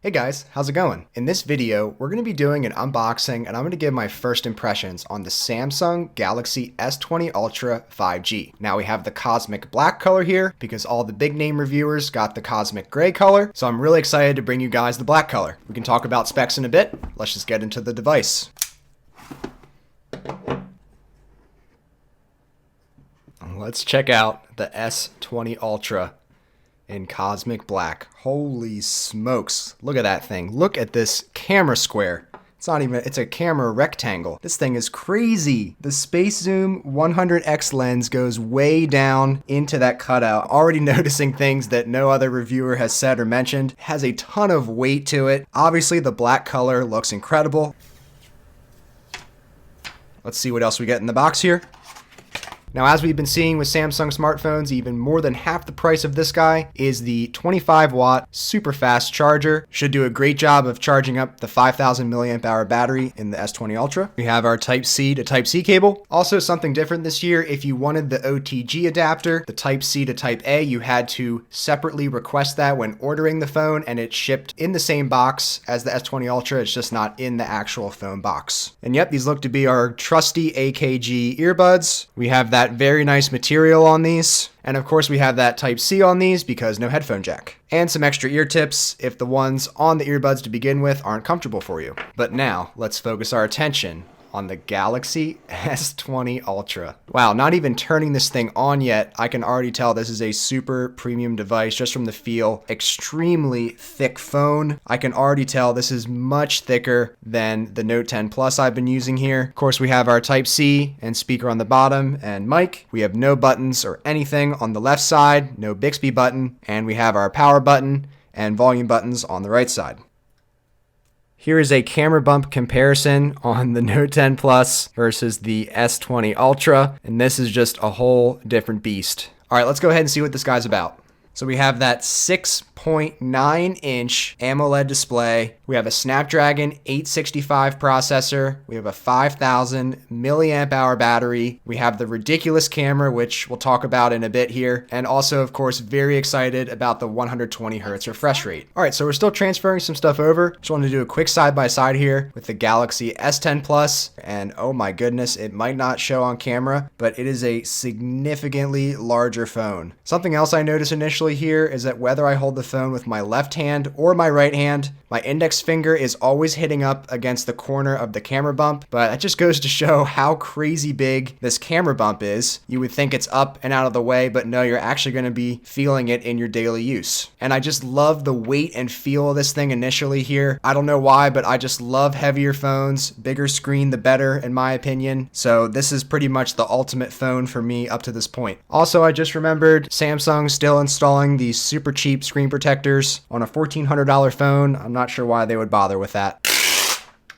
Hey guys, how's it going? In this video, we're going to be doing an unboxing and I'm going to give my first impressions on the Samsung Galaxy S20 Ultra 5G. Now we have the cosmic black color here because all the big name reviewers got the cosmic gray color, so I'm really excited to bring you guys the black color. We can talk about specs in a bit. Let's just get into the device. Let's check out the S20 Ultra in cosmic black. Holy smokes. Look at that thing. Look at this camera square. It's a camera rectangle. This thing is crazy. The Space Zoom 100x lens goes way down into that cutout. Already noticing things that no other reviewer has said or mentioned. It has a ton of weight to it. Obviously the black color looks incredible. Let's see what else we get in the box here. Now, as we've been seeing with Samsung smartphones, even more than half the price of this guy is the 25-watt super fast charger. Should do a great job of charging up the 5,000 milliamp hour battery in the S20 Ultra. We have our Type-C to Type-C cable. Also something different this year, if you wanted the OTG adapter, the Type-C to Type-A, you had to separately request that when ordering the phone, and it shipped in the same box as the S20 Ultra. It's just not in the actual phone box. And yep, these look to be our trusty AKG earbuds. We have that very nice material on these. And of course we have that Type-C on these because no headphone jack. And some extra ear tips if the ones on the earbuds to begin with aren't comfortable for you. But now let's focus our attention on the Galaxy S20 Ultra. Wow, not even turning this thing on yet, I can already tell this is a super premium device just from the feel. Extremely thick phone. I can already tell this is much thicker than the Note 10 Plus I've been using here. Of course, we have our Type-C and speaker on the bottom and mic. We have no buttons or anything on the left side, no Bixby button, and we have our power button and volume buttons on the right side. Here is a camera bump comparison on the Note 10 Plus versus the S20 Ultra, and this is just a whole different beast. All right, let's go ahead and see what this guy's about. So we have that 6.9-inch AMOLED display. We have a Snapdragon 865 processor. We have a 5,000 milliamp hour battery. We have the ridiculous camera, which we'll talk about in a bit here. And also, of course, very excited about the 120 hertz refresh rate. All right, so we're still transferring some stuff over. Just wanted to do a quick side-by-side here with the Galaxy S10 Plus. And oh my goodness, it might not show on camera, but it is a significantly larger phone. Something else I noticed initially here is that whether I hold the phone with my left hand or my right hand, my index finger is always hitting up against the corner of the camera bump, but that just goes to show how crazy big this camera bump is. You would think it's up and out of the way, but no, you're actually going to be feeling it in your daily use. And I just love the weight and feel of this thing initially here. I don't know why, but I just love heavier phones. Bigger screen, the better, in my opinion. So this is pretty much the ultimate phone for me up to this point. Also, I just remembered Samsung still installing these super cheap screen protectors on a $1,400 phone. I'm not sure why they would bother with that.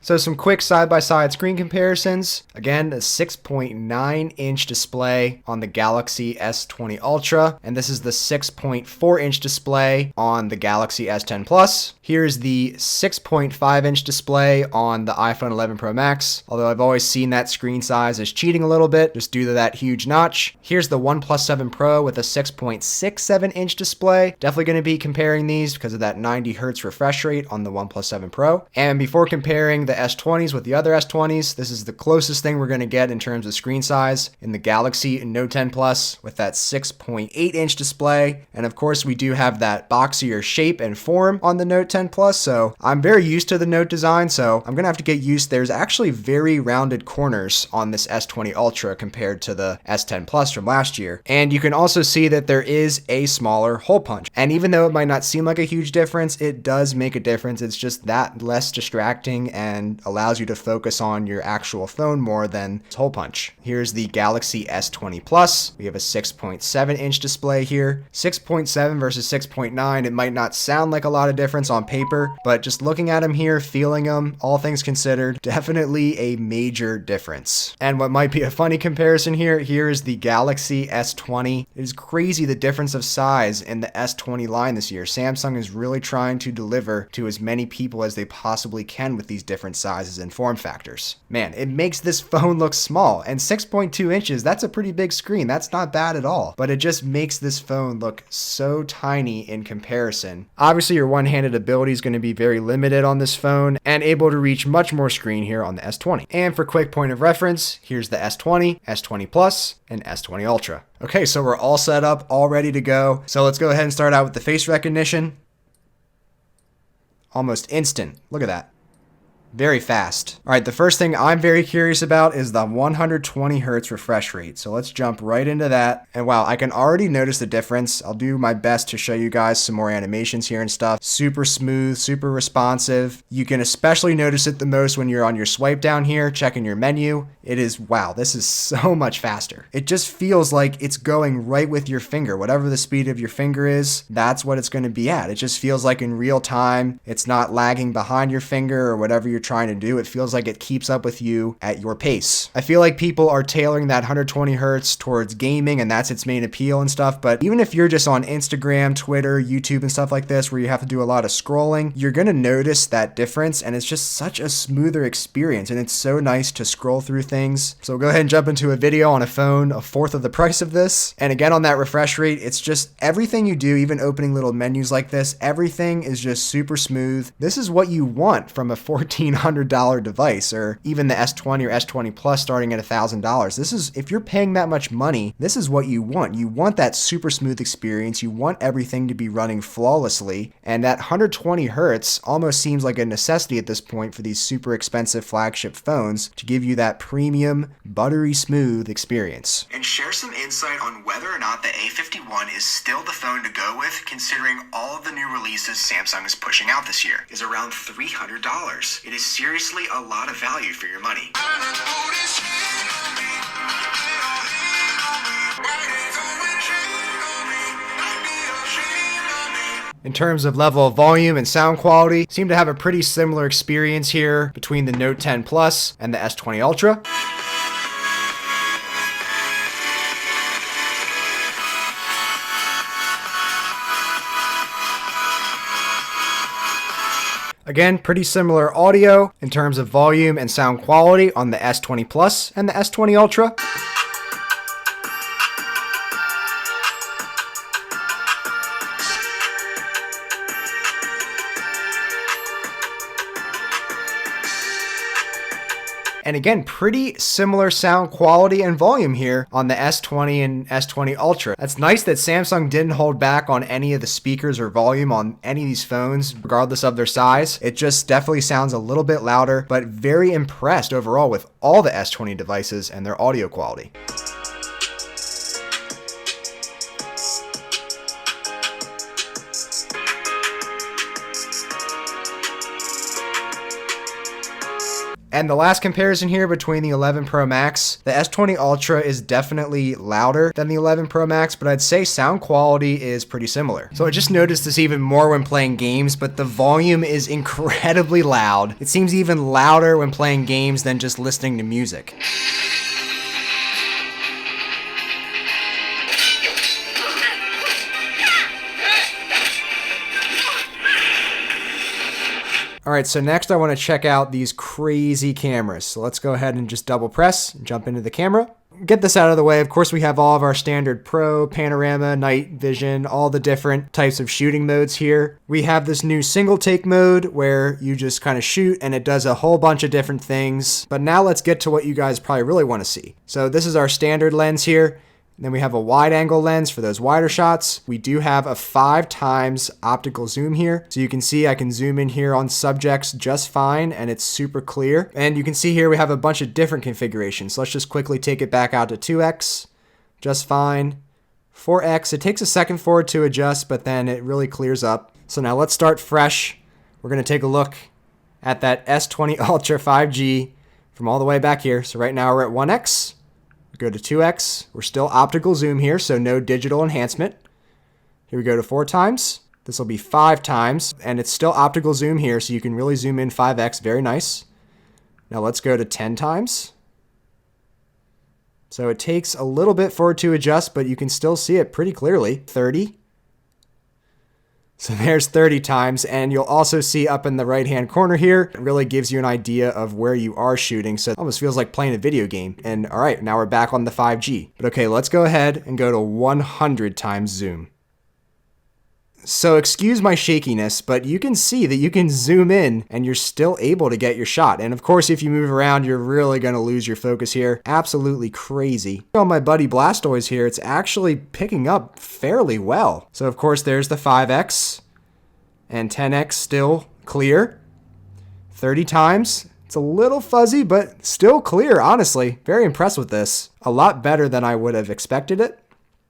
So some quick side-by-side screen comparisons. Again, a 6.9-inch display on the Galaxy S20 Ultra, and this is the 6.4-inch display on the Galaxy S10 Plus. Here's the 6.5-inch display on the iPhone 11 Pro Max, although I've always seen that screen size as cheating a little bit, just due to that huge notch. Here's the OnePlus 7 Pro with a 6.67-inch display. Definitely going to be comparing these because of that 90 hertz refresh rate on the OnePlus 7 Pro. And before comparing the S20s with the other S20s, this is the closest thing we're going to get in terms of screen size in the Galaxy Note 10 Plus with that 6.8-inch display. And of course, we do have that boxier shape and form on the Note 10 Plus, so I'm very used to the Note design, so I'm going to have to get used. There's actually very rounded corners on this S20 Ultra compared to the S10 Plus from last year. And you can also see that there is a smaller hole punch. And even though it might not seem like a huge difference, it does make a difference. It's just that less distracting and allows you to focus on your actual phone more than hole punch. Here's the Galaxy S20 Plus. We have a 6.7-inch display here. 6.7 versus 6.9. It might not sound like a lot of difference on paper, but just looking at them here, feeling them, all things considered, definitely a major difference. And what might be a funny comparison here is the Galaxy S20. It is crazy the difference of size in the S20 line this year. Samsung is really trying to deliver to as many people as they possibly can with these different sizes and form factors. Man, it makes this phone look small, and 6.2 inches, that's a pretty big screen. That's not bad at all, but it just makes this phone look so tiny in comparison. Obviously, your one-handed ability capability is going to be very limited on this phone and able to reach much more screen here on the S20. And for quick point of reference, here's the S20, S20 Plus, and S20 Ultra. Okay, so we're all set up, all ready to go. So let's go ahead and start out with the face recognition. Almost instant. Look at that. Very fast. All right, the first thing I'm very curious about is the 120 hertz refresh rate. So let's jump right into that. And wow, I can already notice the difference. I'll do my best to show you guys some more animations here and stuff. Super smooth, super responsive. You can especially notice it the most when you're on your swipe down here, checking your menu. It is, wow, this is so much faster. It just feels like it's going right with your finger. Whatever the speed of your finger is, that's what it's going to be at. It just feels like in real time. It's not lagging behind your finger or whatever you're trying to do. It feels like it keeps up with you at your pace. I feel like people are tailoring that 120 hertz towards gaming and that's its main appeal and stuff. But even if you're just on Instagram, Twitter, YouTube and stuff like this, where you have to do a lot of scrolling, you're going to notice that difference. And it's just such a smoother experience. And it's so nice to scroll through things. So go ahead and jump into a video on a phone, a fourth of the price of this. And again, on that refresh rate, it's just everything you do, even opening little menus like this, everything is just super smooth. This is what you want from a $1,400 device, or even the S20 or S20 Plus starting at $1,000. This is, if you're paying that much money, this is what you want. You want that super smooth experience. You want everything to be running flawlessly. And that 120 hertz almost seems like a necessity at this point for these super expensive flagship phones to give you that premium, buttery smooth experience. And share some insight on whether or not the A51 is still the phone to go with, considering all of the new releases Samsung is pushing out this year. Is around $300. It is seriously a lot of value for your money. In terms of level of volume and sound quality, seem to have a pretty similar experience here between the Note 10 Plus and the S20 Ultra. Again, pretty similar audio in terms of volume and sound quality on the S20 Plus and the S20 Ultra. And again, pretty similar sound quality and volume here on the S20 and S20 Ultra. That's nice that Samsung didn't hold back on any of the speakers or volume on any of these phones, regardless of their size. It just definitely sounds a little bit louder, but very impressed overall with all the S20 devices and their audio quality. And the last comparison here between the 11 Pro Max, the S20 Ultra is definitely louder than the 11 Pro Max, but I'd say sound quality is pretty similar. So I just noticed this even more when playing games, but the volume is incredibly loud. It seems even louder when playing games than just listening to music. All right, so next I want to check out these crazy cameras. So let's go ahead and just double press, jump into the camera. Get this out of the way. Of course, we have all of our standard pro, panorama, night vision, all the different types of shooting modes here. We have this new single take mode where you just kind of shoot and it does a whole bunch of different things. But now let's get to what you guys probably really want to see. So this is our standard lens here. Then we have a wide angle lens for those wider shots. We do have a 5x optical zoom here. So you can see I can zoom in here on subjects just fine and it's super clear. And you can see here we have a bunch of different configurations. So let's just quickly take it back out to 2x, just fine. 4x, it takes a second for it to adjust, but then it really clears up. So now let's start fresh. We're gonna take a look at that S20 Ultra 5G from all the way back here. So right now we're at 1x. Go to 2x, we're still optical zoom here, so no digital enhancement. Here we go to 4x, this will be 5x, and it's still optical zoom here, so you can really zoom in 5x, very nice. Now let's go to 10x. So it takes a little bit for it to adjust, but you can still see it pretty clearly. 30. So there's 30x, and you'll also see up in the right-hand corner here, it really gives you an idea of where you are shooting, so it almost feels like playing a video game. And all right, now we're back on the 5G. But okay, let's go ahead and go to 100x zoom. So excuse my shakiness, but you can see that you can zoom in and you're still able to get your shot. And of course, if you move around, you're really going to lose your focus here. Absolutely crazy. On my buddy Blastoise here, it's actually picking up fairly well. So of course, there's the 5x and 10x still clear. 30 times. It's a little fuzzy, but still clear, honestly. Very impressed with this. A lot better than I would have expected it.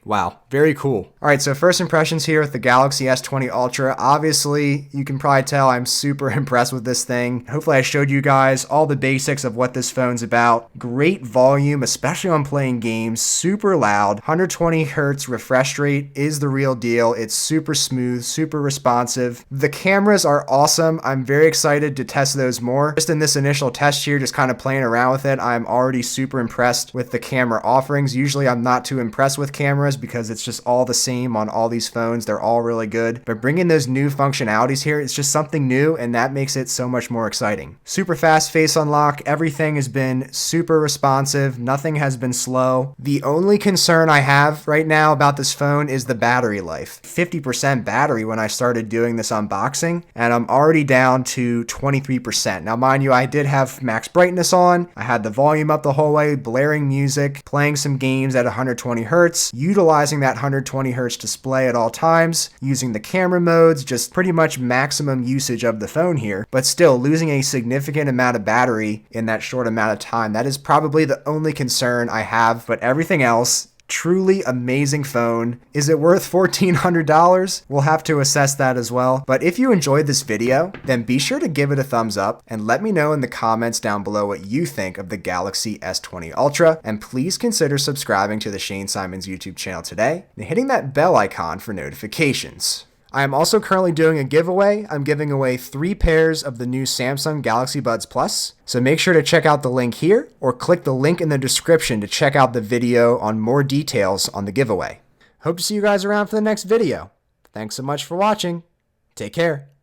Wow, very cool. All right, so first impressions here with the Galaxy S20 Ultra. Obviously, you can probably tell I'm super impressed with this thing. Hopefully I showed you guys all the basics of what this phone's about. Great volume, especially on playing games, super loud. 120 hertz refresh rate is the real deal. It's super smooth, super responsive. The cameras are awesome. I'm very excited to test those more. Just in this initial test here, just kind of playing around with it, I'm already super impressed with the camera offerings. Usually I'm not too impressed with cameras because it's just all the same on all these phones. They're all really good. But bringing those new functionalities here, it's just something new, and that makes it so much more exciting. Super fast face unlock. Everything has been super responsive. Nothing has been slow. The only concern I have right now about this phone is the battery life. 50% battery when I started doing this unboxing, and I'm already down to 23%. Now, mind you, I did have max brightness on. I had the volume up the whole way, blaring music, playing some games at 120 hertz, utilizing that 120 hertz display at all times, using the camera modes, just pretty much maximum usage of the phone here, but still losing a significant amount of battery in that short amount of time. That is probably the only concern I have, but everything else, truly amazing phone. Is it worth $1,400? We'll have to assess that as well. But if you enjoyed this video, then be sure to give it a thumbs up and let me know in the comments down below what you think of the Galaxy S20 Ultra. And please consider subscribing to the Shane Symonds YouTube channel today and hitting that bell icon for notifications. I am also currently doing a giveaway. I'm giving away 3 pairs of the new Samsung Galaxy Buds Plus. So make sure to check out the link here or click the link in the description to check out the video on more details on the giveaway. Hope to see you guys around for the next video. Thanks so much for watching. Take care.